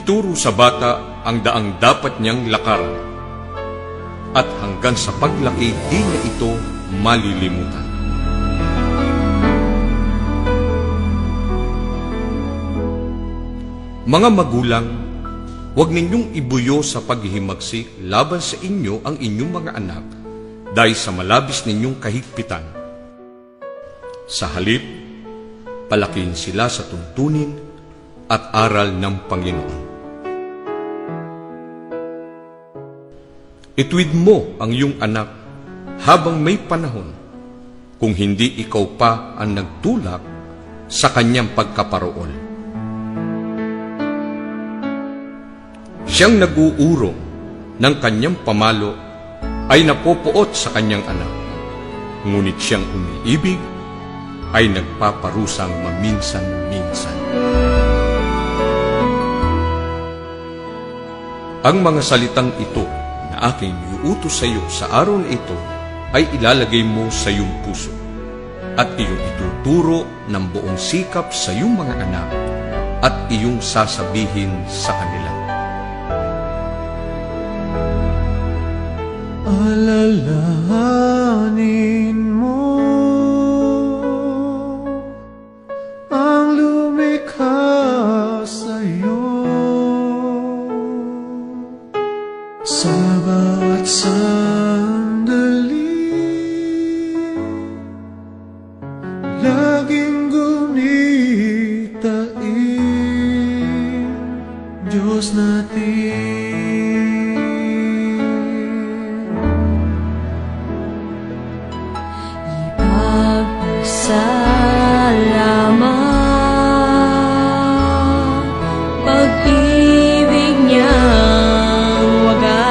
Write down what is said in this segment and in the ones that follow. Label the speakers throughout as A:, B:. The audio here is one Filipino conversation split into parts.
A: Ituro sa bata ang daang dapat niyang lakaran, at hanggang sa paglaki di niya ito malilimutan. Mga magulang, huwag ninyong ibuyo sa paghihimagsik laban sa inyo ang inyong mga anak dahil sa malabis ninyong kahigpitan. Sa halip, palakihin sila sa tuntunin at aral ng Panginoon. Ituwid mo ang iyong anak habang may panahon, kung hindi ikaw pa ang nagtulak sa kanyang pagkaparoon. Siyang nag-uurong ng kanyang pamalo ay napopuot sa kanyang anak, ngunit siyang umiibig ay nagpaparusang maminsan-minsan. Ang mga salitang ito na aking iuutos sa iyo sa araw na ito ay ilalagay mo sa iyong puso at iyong ituturo ng buong sikap sa iyong mga anak at iyong sasabihin sa kanila.
B: Alalahanin mo ang lumikha sa'yo sa bawat sandali, laging gunitain, Diyos natin.
C: Salamat, pag-ibig niyang wagas,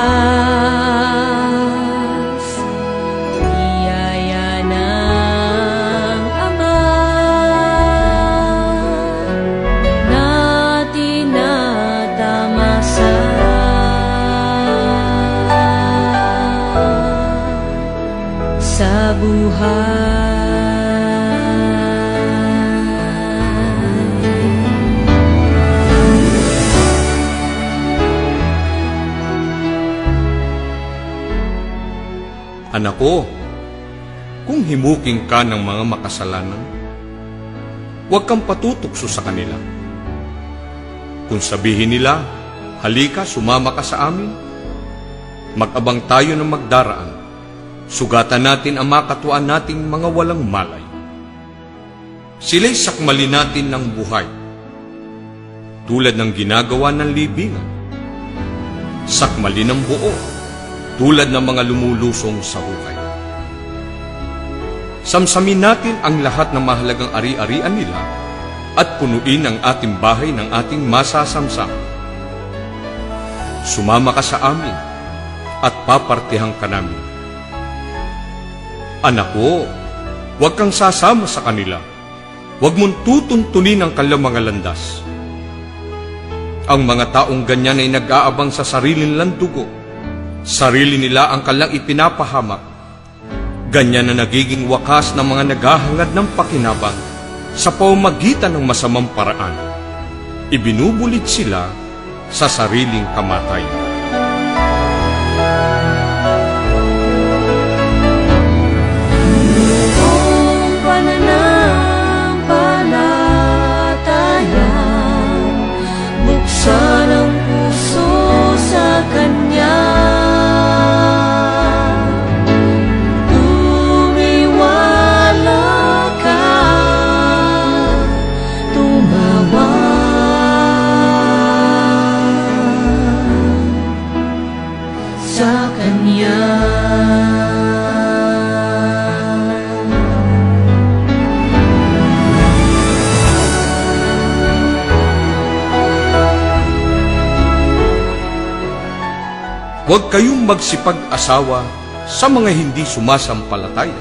C: biyaya ng Ama na tinatamasa sa buhay.
A: Anak ko, kung himuking ka ng mga makasalanan, huwag kang patutokso sa kanila. Kung sabihin nila, halika, sumama ka sa amin, mag-abang tayo ng magdaraan, sugatan natin ang makatuwaan nating mga walang malay. Sila'y sakmali natin ng buhay, tulad ng ginagawa ng libingan. Sakmali ng buo, tulad ng mga lumulusong sa hukay. Samsamin natin ang lahat ng mahalagang ari-arian nila at punuin ang ating bahay ng ating masasamsam. Sumama ka sa amin at papartihan ka namin. Anak ko, huwag kang sasama sa kanila. Huwag mong tutuntunin ang kanilang mga landas. Ang mga taong ganyan ay nag-aabang sa sariling landugo. Sarili nila ang kanilang ipinapahamak. Ganyan na nagiging wakas ng mga naghahangad ng pakinabang sa pamamagitan ng masamang paraan. Ibinubulit sila sa sariling kamatayan.
C: Buksan ang puso sa Kanya. Sa Kanya.
A: Huwag kayong magsipag-asawa sa mga hindi sumasampalataya,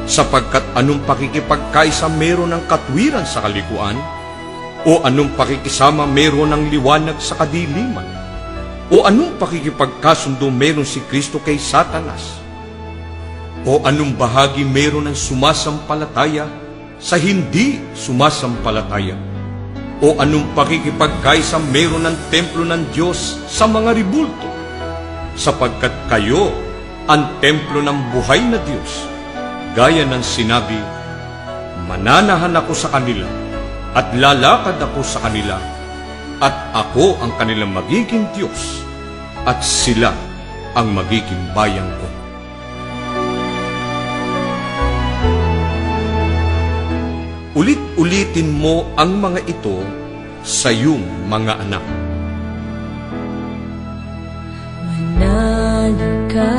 A: sapagkat anong pakikipagkaisa meron ng katwiran sa kalikuan, o anong pakikisama meron ng liwanag sa kadiliman, o anong pakikipagkasundo meron si Kristo kay Satanas, o anong bahagi meron ng sumasampalataya sa hindi sumasampalataya, o anong pakikipagkaisa meron ng templo ng Diyos sa mga ribulto, sapagkat kayo ang templo ng buhay na Diyos. Gaya ng sinabi, mananahan ako sa kanila at lalakad ako sa kanila at ako ang kanilang magiging Diyos at sila ang magiging bayan ko. Ulit-ulitin mo ang mga ito sa iyong mga anak.
C: Manalig ka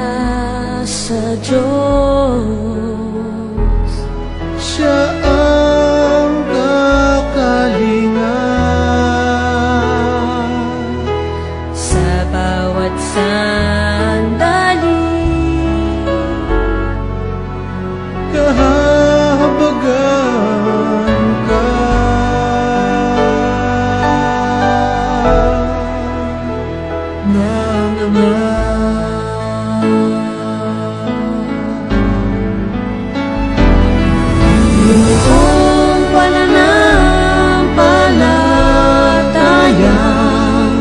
C: sa Diyos.
B: Siya ang kakalingan.
C: Sa bawat sandali,
B: Kahabagan ka ng Ama.
C: buong pananampalatayang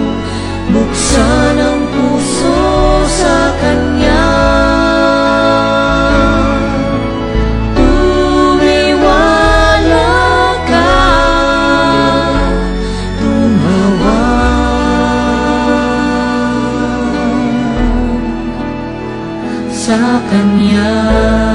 C: buksan ang puso sa Kanya. Tumiwala ka, tumawag sa Kanya.